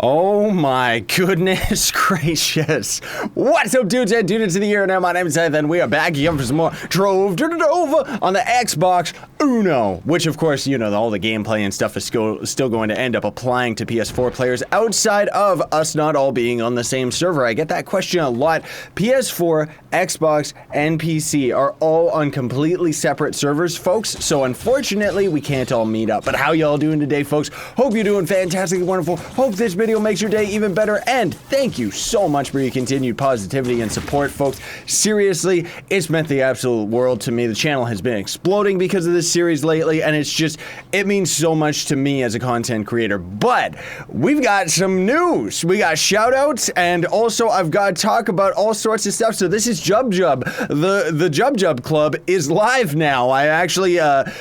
Oh my goodness gracious. What's up, dudes and dudes of the year? Now, my name is Scythe, and we are back again for some more Trove on the Xbox Uno, which, of course, you know, all the gameplay and stuff is still going to end up applying to PS4 players outside of us not all being on the same server. I get that question a lot. PS4, Xbox, and PC are all on completely separate servers, folks, so unfortunately, we can't all meet up. But how y'all doing today, folks? Hope you're doing fantastic, wonderful. Hope this video makes your day even better, and thank you so much for your continued positivity and support, folks. Seriously, it's meant the absolute world to me. The channel has been exploding because of this series lately, and it means so much to me as a content creator. But we've got some news. We got shout outs, and also I've got to talk about all sorts of stuff. So this is JubJub. The JubJub Club is live now. I actually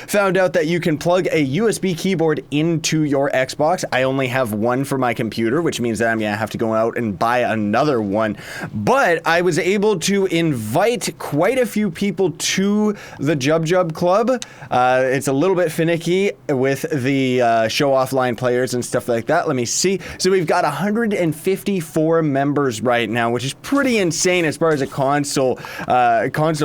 found out that you can plug a USB keyboard into your Xbox. I only have one for my computer, which means that I'm gonna have to go out and buy another one. But I was able to invite quite a few people to the JubJub Club. It's a little bit finicky with the show offline players and stuff like that. Let me see. So we've got 154 members right now, which is pretty insane as far as a console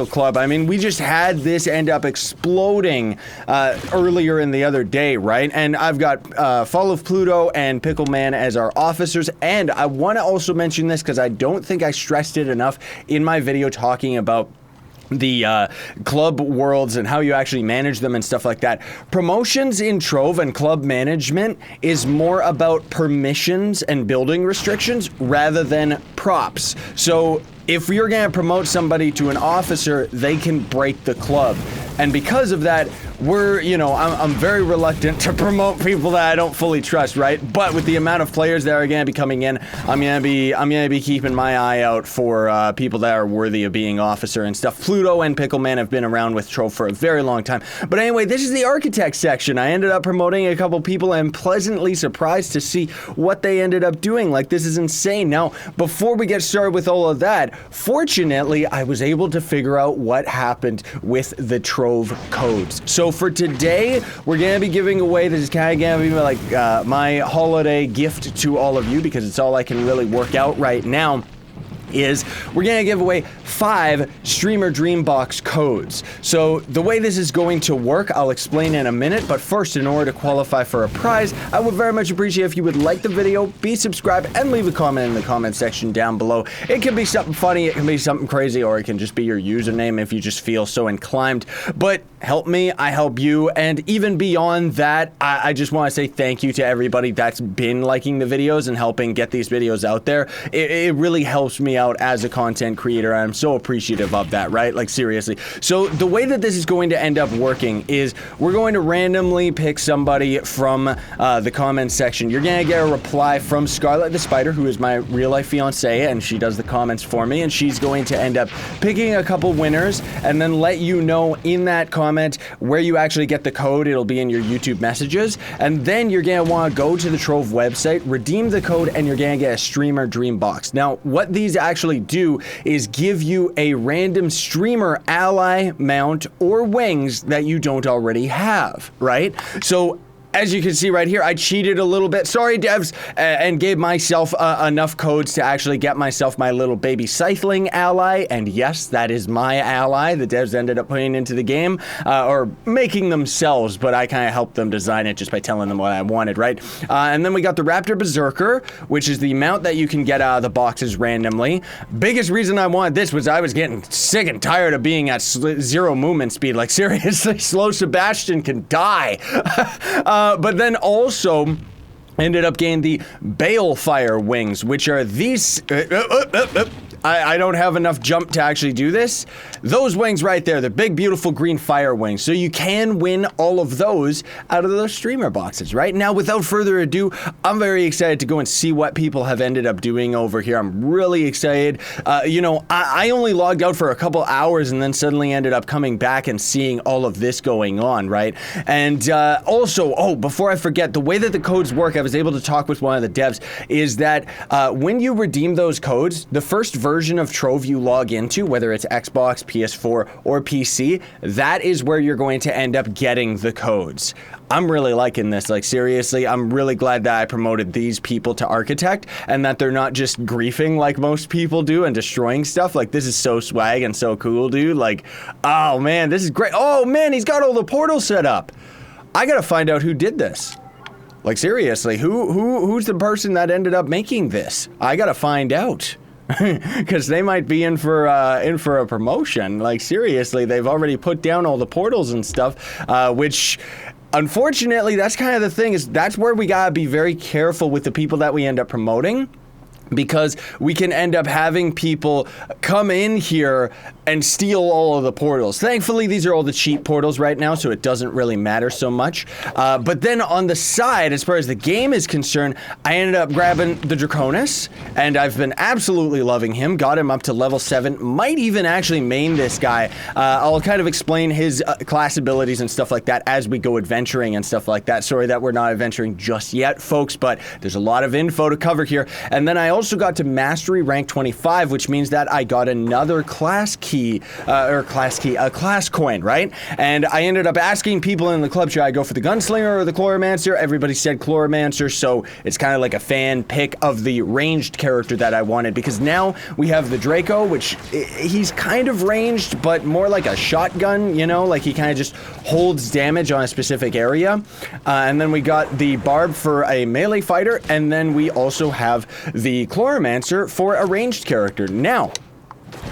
club. I mean, we just had this end up exploding earlier in the other day, right? And I've got Fall of Pluto and Pickleman as our officers, and I want to also mention this because I don't think I stressed it enough in my video talking about the club worlds and how you actually manage them and stuff like that. Promotions in Trove and club management is more about permissions and building restrictions rather than props. So if you're going to promote somebody to an officer, they can break the club. And because of that, I'm very reluctant to promote people that I don't fully trust, right? But with the amount of players that are going to be coming in, I'm gonna be keeping my eye out for people that are worthy of being officer and stuff. Pluto and Pickleman have been around with Trove for a very long time. But anyway, this is the architect section. I ended up promoting a couple people and pleasantly surprised to see what they ended up doing. Like, this is insane. Now, before we get started with all of that, fortunately, I was able to figure out what happened with the Trove codes. So for today, we're gonna be giving away, this is kind of gonna be like my holiday gift to all of you because it's all I can really work out right now, is we're gonna give away 5 Streamer Dreambox codes. So the way this is going to work, I'll explain in a minute, but first, in order to qualify for a prize, I would very much appreciate if you would like the video, be subscribed, and leave a comment in the comment section down below. It can be something funny, it can be something crazy, or it can just be your username if you just feel so inclined. But help me, I help you, and even beyond that, I just want to say thank you to everybody that's been liking the videos and helping get these videos out there. It really helps me out as a content creator. I'm so appreciative of that, right? Like, seriously. So the way that this is going to end up working is we're going to randomly pick somebody from the comments section. You're gonna get a reply from Scarlet the Spider, who is my real life fiance, and she does the comments for me, and she's going to end up picking a couple winners and then let you know in that comment where you actually get the code. It'll be in your YouTube messages, and then you're gonna want to go to the Trove website, redeem the code, and you're gonna get a Streamer Dream Box. Now, what these actually do is give you a random streamer ally mount or wings that you don't already have, right? So as you can see right here, I cheated a little bit. Sorry, devs, and gave myself enough codes to actually get myself my little baby Scytheling ally. And yes, that is my ally. The devs ended up putting into the game, or making themselves, but I kind of helped them design it just by telling them what I wanted, right? And then we got the Raptor Berserker, which is the mount that you can get out of the boxes randomly. Biggest reason I wanted this was I was getting sick and tired of being at 0 movement speed. Like, seriously, slow Sebastian can die. But then also ended up getting the Balefire wings, which are these. I don't have enough jump to actually do this. Those wings right there, the big, beautiful green fire wings. So you can win all of those out of those streamer boxes, right? Now, without further ado, I'm very excited to go and see what people have ended up doing over here. I'm really excited. I only logged out for a couple hours and then suddenly ended up coming back and seeing all of this going on, right? And also, before I forget, the way that the codes work, I was able to talk with one of the devs, is that when you redeem those codes, the first version version of Trove you log into, whether it's Xbox, PS4, or PC, that is where you're going to end up getting the codes. I'm really liking this. Like, seriously, I'm really glad that I promoted these people to Architect and that they're not just griefing like most people do and destroying stuff. Like, this is so swag and so cool, dude. Like, oh, man, this is great. Oh, man, he's got all the portals set up. I gotta find out who did this. Like, seriously, who's the person that ended up making this? I gotta find out. Because they might be in for a promotion. Like, seriously, they've already put down all the portals and stuff, which... Unfortunately, that's kind of the thing, is that's where we gotta be very careful with the people that we end up promoting, because we can end up having people come in here and steal all of the portals. Thankfully, these are all the cheap portals right now, so it doesn't really matter so much. But then on the side, as far as the game is concerned, I ended up grabbing the Draconis, and I've been absolutely loving him. Got him up to level 7. Might even actually main this guy. I'll kind of explain his class abilities and stuff like that as we go adventuring and stuff like that. Sorry that we're not adventuring just yet, folks, but there's a lot of info to cover here. And then I also got to Mastery rank 25, which means that I got another class key, a class coin, right? And I ended up asking people in the club, should I go for the Gunslinger or the Chloromancer? Everybody said Chloromancer, so it's kind of like a fan pick of the ranged character that I wanted, because now we have the Draco, which he's kind of ranged, but more like a shotgun, you know, like he kind of just holds damage on a specific area. And then we got the Barb for a melee fighter, and then we also have the Chloromancer for a ranged character. Now,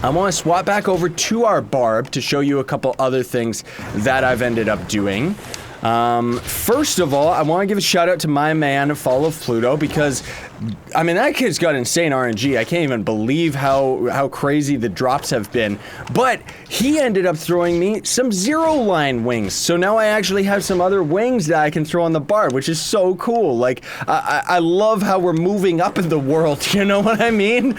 I want to swap back over to our Barb to show you a couple other things that I've ended up doing. First of all, I want to give a shout out to my man, Fall of Pluto, because, I mean, that kid's got insane RNG. I can't even believe how crazy the drops have been. But he ended up throwing me some zero line wings. So now I actually have some other wings that I can throw on the Barb, which is so cool. Like, I love how we're moving up in the world, you know what I mean?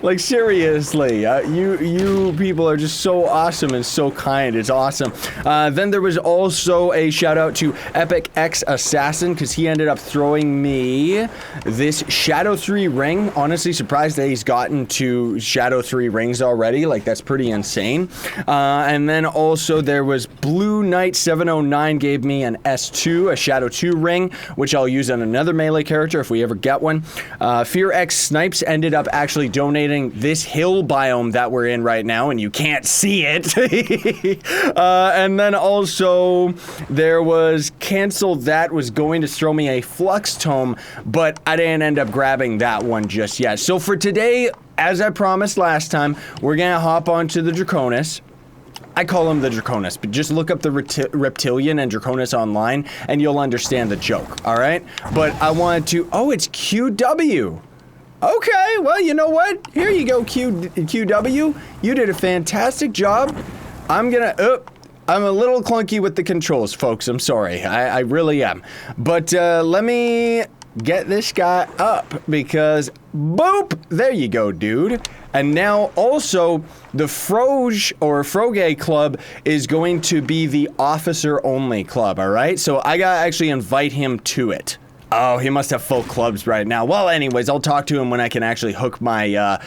Like, seriously, you people are just so awesome and so kind. It's awesome. Then there was also a shout out to Epic X Assassin, because he ended up throwing me this Shadow 3 ring. Honestly, surprised that he's gotten to Shadow 3 rings already. Like, that's pretty insane. And then also there was Blue Knight 709 gave me an S2, a Shadow 2 ring, which I'll use on another melee character if we ever get one. Fear X Snipes ended up actually donating this hill biome that we're in right now, and you can't see it. And then also there was Cancel That was going to throw me a Flux Tome, but I didn't end up grabbing that one just yet. So for today, as I promised last time, we're gonna hop onto the Draconis. I call him the Draconis, but just look up the Reptilian and Draconis online and you'll understand the joke, all right? But I wanted to, oh, it's QW. Okay, well, you know what? Here you go, QW. You did a fantastic job. I'm a little clunky with the controls, folks. I'm sorry. I really am. But let me get this guy up, because boop, there you go, dude. And now also the Froge or Froge club is going to be the officer only club, all right? So I gotta actually invite him to it. Oh, he must have full clubs right now. Well, anyways, I'll talk to him when I can actually hook my,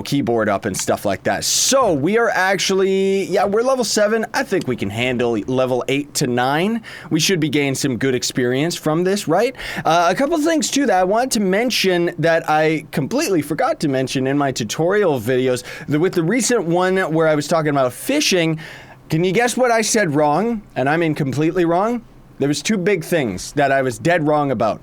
keyboard up and stuff like that. So, we are actually, yeah, we're level 7. I think we can handle level 8 to 9. We should be gaining some good experience from this, right? A couple things, too, that I wanted to mention that I completely forgot to mention in my tutorial videos. With the recent one where I was talking about fishing, can you guess what I said wrong? And I mean completely wrong? There was 2 big things that I was dead wrong about.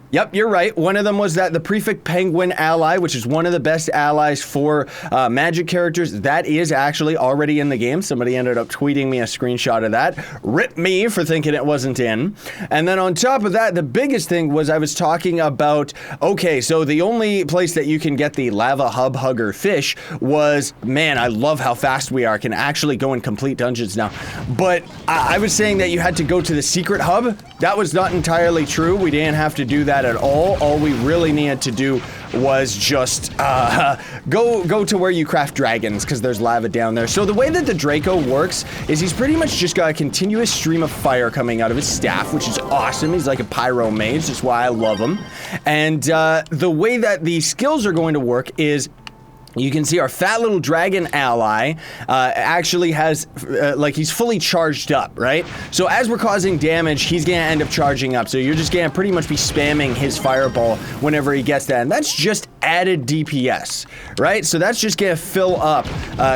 Yep, you're right. One of them was that the Prefect Penguin ally, which is one of the best allies for magic characters, that is actually already in the game. Somebody ended up tweeting me a screenshot of that. Rip me for thinking it wasn't in. And then on top of that, the biggest thing was I was talking about, okay, so the only place that you can get the Lava Hub Hugger fish was, man, I love how fast we are. Can actually go and complete dungeons now. But I was saying that you had to go to the secret hub. That was not entirely true. We didn't have to do that at all. All we really needed to do was just go to where you craft dragons, because there's lava down there. So the way that the Draco works is he's pretty much just got a continuous stream of fire coming out of his staff, which is awesome. He's like a pyro mage. That's why I love him. And the way that the skills are going to work is you can see our fat little dragon ally actually has, like, he's fully charged up, right? So as we're causing damage, he's gonna end up charging up. So you're just gonna pretty much be spamming his fireball whenever he gets that. And that's just added DPS, right? So that's just gonna fill up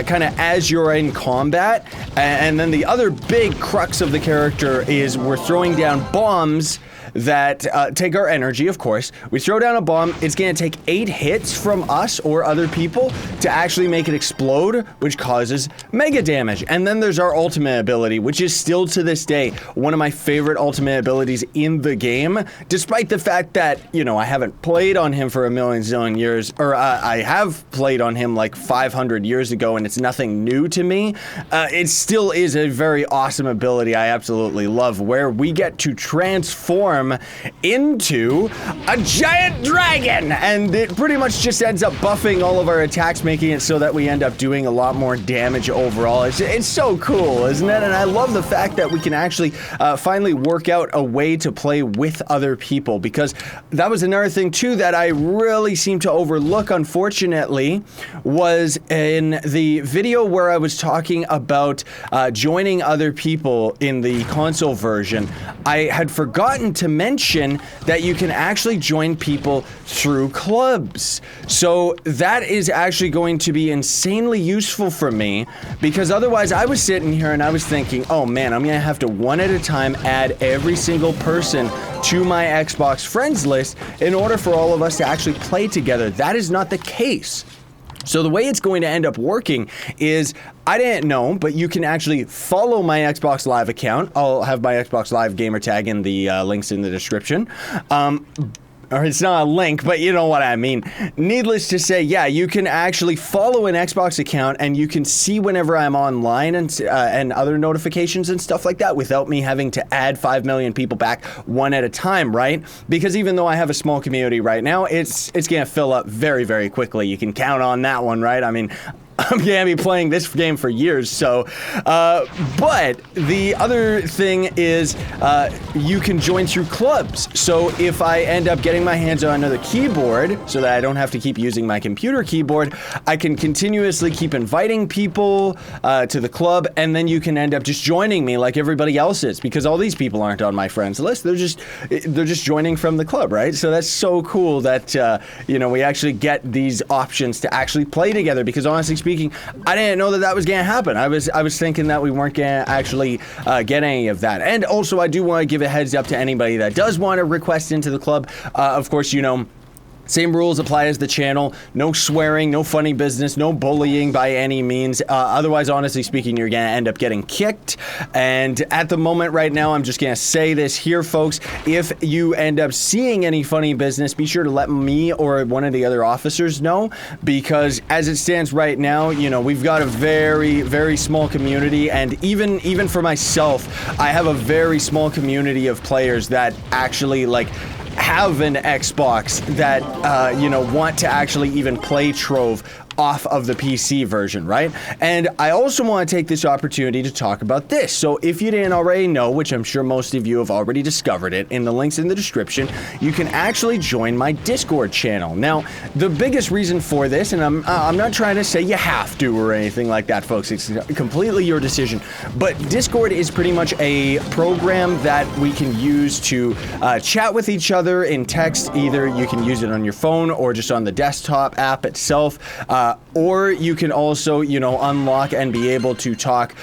kind of as you're in combat. And then the other big crux of the character is we're throwing down bombs that take our energy, of course. We throw down a bomb, it's gonna take 8 hits from us or other people to actually make it explode, which causes mega damage. And then there's our ultimate ability, which is still to this day one of my favorite ultimate abilities in the game, despite the fact that, you know, I haven't played on him for a million zillion years, or I have played on him like 500 years ago and it's nothing new to me. It still is a very awesome ability I absolutely love, where we get to transform into a giant dragon, and it pretty much just ends up buffing all of our attacks, making it so that we end up doing a lot more damage overall. It's so cool, isn't it? And I love the fact that we can actually finally work out a way to play with other people, because that was another thing too that I really seem to overlook, unfortunately, was in the video where I was talking about joining other people in the console version. I had forgotten to mention that you can actually join people through clubs. So that is actually going to be insanely useful for me, because otherwise I was sitting here and I was thinking, oh man, I'm gonna have to one at a time add every single person to my Xbox friends list in order for all of us to actually play together. That is not the case. So the way it's going to end up working is, I didn't know, but you can actually follow my Xbox Live account. I'll have my Xbox Live gamer tag in the links in the description. Or it's not a link, but you know what I mean. Needless to say, yeah, you can actually follow an Xbox account and you can see whenever I'm online and other notifications and stuff like that without me having to add 5 million people back one at a time, right? Because even though I have a small community right now, it's gonna fill up very, very quickly. You can count on that one, right? I mean, I'm gonna be playing this game for years, so, but the other thing is, you can join through clubs. So if I end up getting my hands on another keyboard, so that I don't have to keep using my computer keyboard, I can continuously keep inviting people to the club, and then you can end up just joining me like everybody else is, because all these people aren't on my friends list. They're just joining from the club, right? So that's so cool that, you know, we actually get these options to actually play together, because honestly speaking, I didn't know that that was gonna happen. I was thinking that we weren't gonna actually get any of that. And also, I do want to give a heads up to anybody that does want to request into the club. Of course, you know, same rules apply as the channel. No swearing, no funny business, no bullying by any means. Otherwise, honestly speaking, you're gonna end up getting kicked. And at the moment right now, I'm just gonna say this here, folks. If you end up seeing any funny business, be sure to let me or one of the other officers know, because as it stands right now, you know, we've got a very, very small community, and even for myself, I have a very small community of players that actually, like, have an Xbox that, you know, want to actually even play Trove off of the PC version, right? And I also want to take this opportunity to talk about this. So if you didn't already know, which I'm sure most of you have already discovered it, in the links in the description, you can actually join my Discord channel. Now, the biggest reason for this, and I'm not trying to say you have to or anything like that, folks, it's completely your decision, but Discord is pretty much a program that we can use to chat with each other in text. Either you can use it on your phone or just on the desktop app itself, or you can also, you know, unlock and be able to talk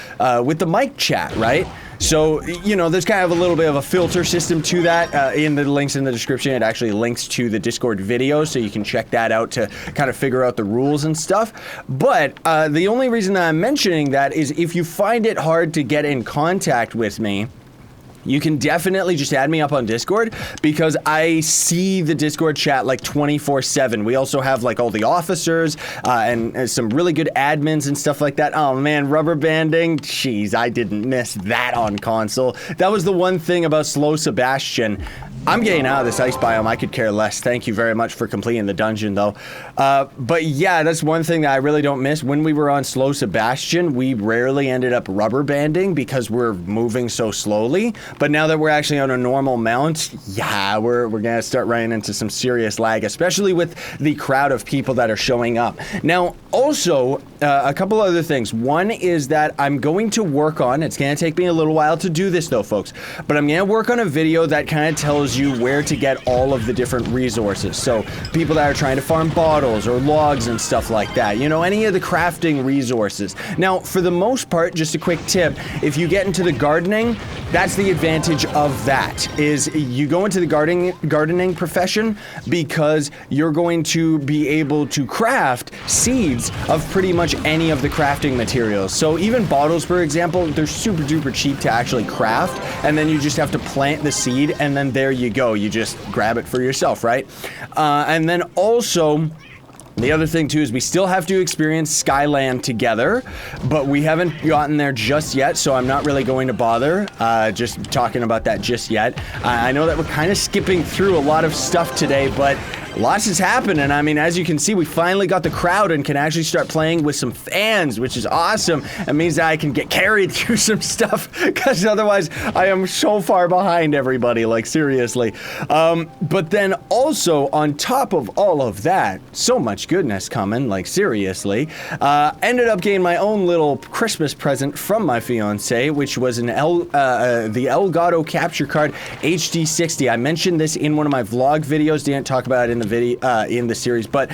with the mic chat, right? So, you know, there's kind of a little bit of a filter system to that. In the links in the description, it actually links to the Discord video, so you can check that out to kind of figure out the rules and stuff. But the only reason that I'm mentioning that is if you find it hard to get in contact with me, you can definitely just add me up on Discord, because I see the Discord chat like 24/7. We also have like all the officers and some really good admins and stuff like that. Oh man, rubber banding. Jeez, I didn't miss that on console. That was the one thing about Slow Sebastian. I'm getting out of this ice biome. I could care less. Thank you very much for completing the dungeon, though. But yeah, that's one thing that I really don't miss. When we were on Slow Sebastian, we rarely ended up rubber banding because we're moving so slowly. But now that we're actually on a normal mount, yeah, we're gonna start running into some serious lag, especially with the crowd of people that are showing up. Now, also, a couple other things. One is that I'm going to work on, it's gonna take me a little while to do this though, folks, but I'm gonna work on a video that kind of tells you where to get all of the different resources. So people that are trying to farm bottles or logs and stuff like that, you know, any of the crafting resources. Now, for the most part, just a quick tip, if you get into the gardening, that's the advantage of that, is you go into the gardening profession because you're going to be able to craft seeds of pretty much any of the crafting materials. So even bottles, for example, they're super duper cheap to actually craft, and then you just have to plant the seed, and then there you go. You just grab it for yourself, right? And then also, the other thing too is we still have to experience Skyland together, but we haven't gotten there just yet, so I'm not really going to bother just talking about that just yet. I know that we're kind of skipping through a lot of stuff today, but lots has happened, and I mean, as you can see, we finally got the crowd and can actually start playing with some fans, which is awesome. It means that I can get carried through some stuff, because otherwise I am so far behind everybody, like seriously. But then also, on top of all of that, so much goodness coming, like seriously, ended up getting my own little Christmas present from my fiance, which was the Elgato capture card HD60. I mentioned this in one of my vlog videos, didn't talk about it in the video in the series, but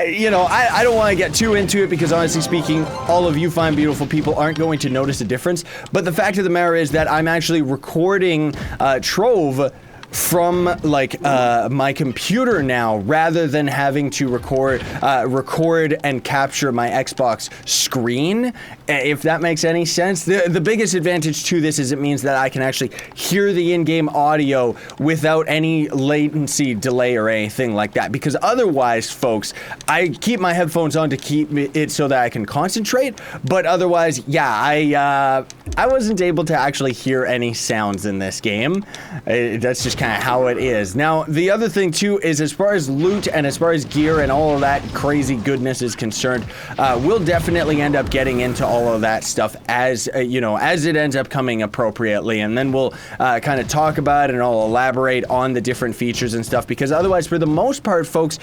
you know, I don't want to get too into it because honestly speaking, all of you fine beautiful people aren't going to notice a difference. But the fact of the matter is that I'm actually recording Trove from like my computer now, rather than having to record and capture my Xbox screen, if that makes any sense. The biggest advantage to this is it means that I can actually hear the in-game audio without any latency delay or anything like that, because otherwise, folks, I keep my headphones on to keep it so that I can concentrate, but otherwise, yeah, I wasn't able to actually hear any sounds in this game. That's just kind of how it is. Now, the other thing too is, as far as loot and as far as gear and all of that crazy goodness is concerned, we'll definitely end up getting into all of that stuff as you know, as it ends up coming appropriately, and then we'll kind of talk about it and I'll elaborate on the different features and stuff, because otherwise, for the most part, folks,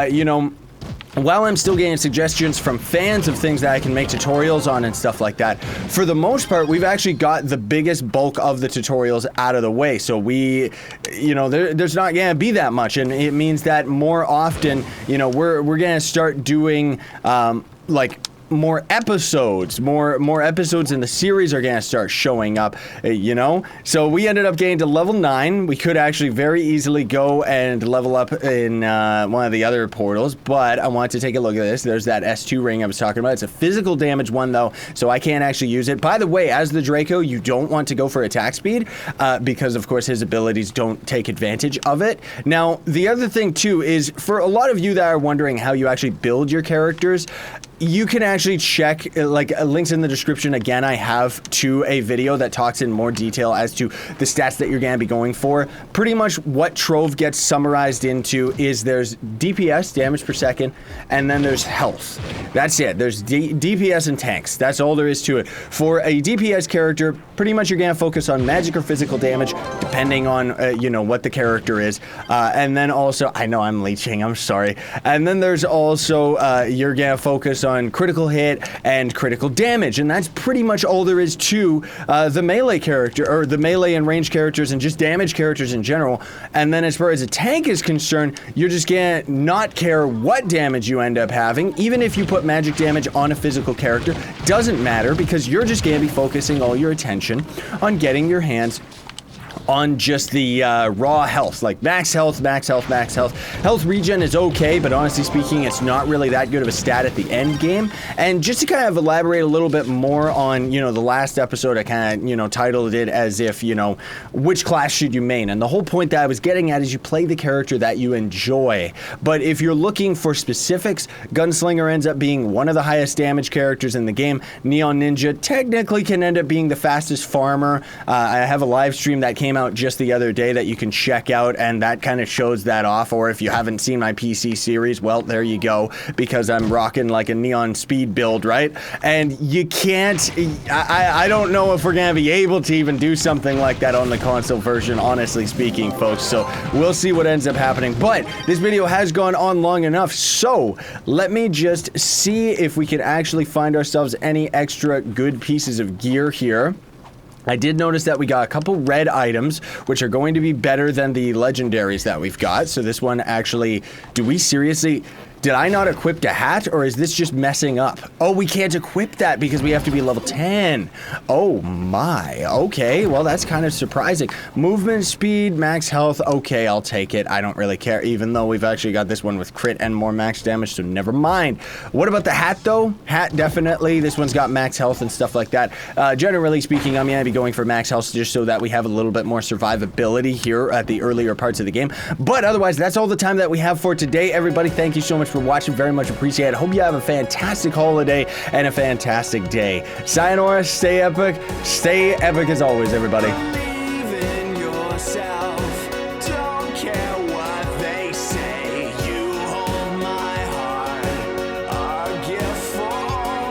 you know, while I'm still getting suggestions from fans of things that I can make tutorials on and stuff like that, for the most part, we've actually got the biggest bulk of the tutorials out of the way. So we, you know, there's not gonna be that much, and it means that more often, you know, we're gonna start doing like more episodes in the series are gonna start showing up, you know. So we ended up getting to level 9. We could actually very easily go and level up in one of the other portals, but I wanted to take a look at this. There's that S2 ring I was talking about. It's a physical damage one though, so I can't actually use it. By the way, as the Draco, you don't want to go for attack speed because of course his abilities don't take advantage of it. Now, the other thing too is, for a lot of you that are wondering how you actually build your characters, you can actually check, like, links in the description. Again, I have to a video that talks in more detail as to the stats that you're gonna be going for. Pretty much what Trove gets summarized into is there's DPS, damage per second, and then there's health. That's it. There's DPS and tanks. That's all there is to it. For a DPS character, pretty much you're gonna focus on magic or physical damage, depending on, you know, what the character is. And then also, I know I'm leeching, I'm sorry. And then there's also, you're gonna focus on critical hit and critical damage, and that's pretty much all there is to the melee character, or the melee and range characters, and just damage characters in general. And then as far as a tank is concerned, you're just gonna not care what damage you end up having. Even if you put magic damage on a physical character, doesn't matter, because you're just gonna be focusing all your attention on getting your hands on just the raw health, like max health, max health, max health. Health regen is okay, but honestly speaking, it's not really that good of a stat at the end game. And just to kind of elaborate a little bit more on, you know, the last episode, I kind of, you know, titled it as if, you know, which class should you main? And the whole point that I was getting at is you play the character that you enjoy. But if you're looking for specifics, Gunslinger ends up being one of the highest damage characters in the game. Neon Ninja technically can end up being the fastest farmer. I have a live stream that came out just the other day that you can check out, and that kind of shows that off. Or if you haven't seen my PC series, well, there you go, because I'm rocking like a neon speed build, right? And you can't, I don't know if we're gonna be able to even do something like that on the console version, honestly speaking, folks. So we'll see what ends up happening. But this video has gone on long enough, so let me just see if we can actually find ourselves any extra good pieces of gear here. I did notice that we got a couple red items, which are going to be better than the legendaries that we've got. So this one actually, do we seriously... Did I not equip the hat, or is this just messing up? Oh, we can't equip that because we have to be level 10. Oh my, okay, well that's kind of surprising. Movement speed, max health, okay, I'll take it. I don't really care, even though we've actually got this one with crit and more max damage, so never mind. What about the hat though? Hat, definitely. This one's got max health and stuff like that. Generally speaking, I'm gonna be going for max health just so that we have a little bit more survivability here at the earlier parts of the game. But otherwise, that's all the time that we have for today, everybody. Thank you so much for watching, very much appreciate it. Hope you have a fantastic holiday and a fantastic day. Sayonara, stay epic as always, everybody.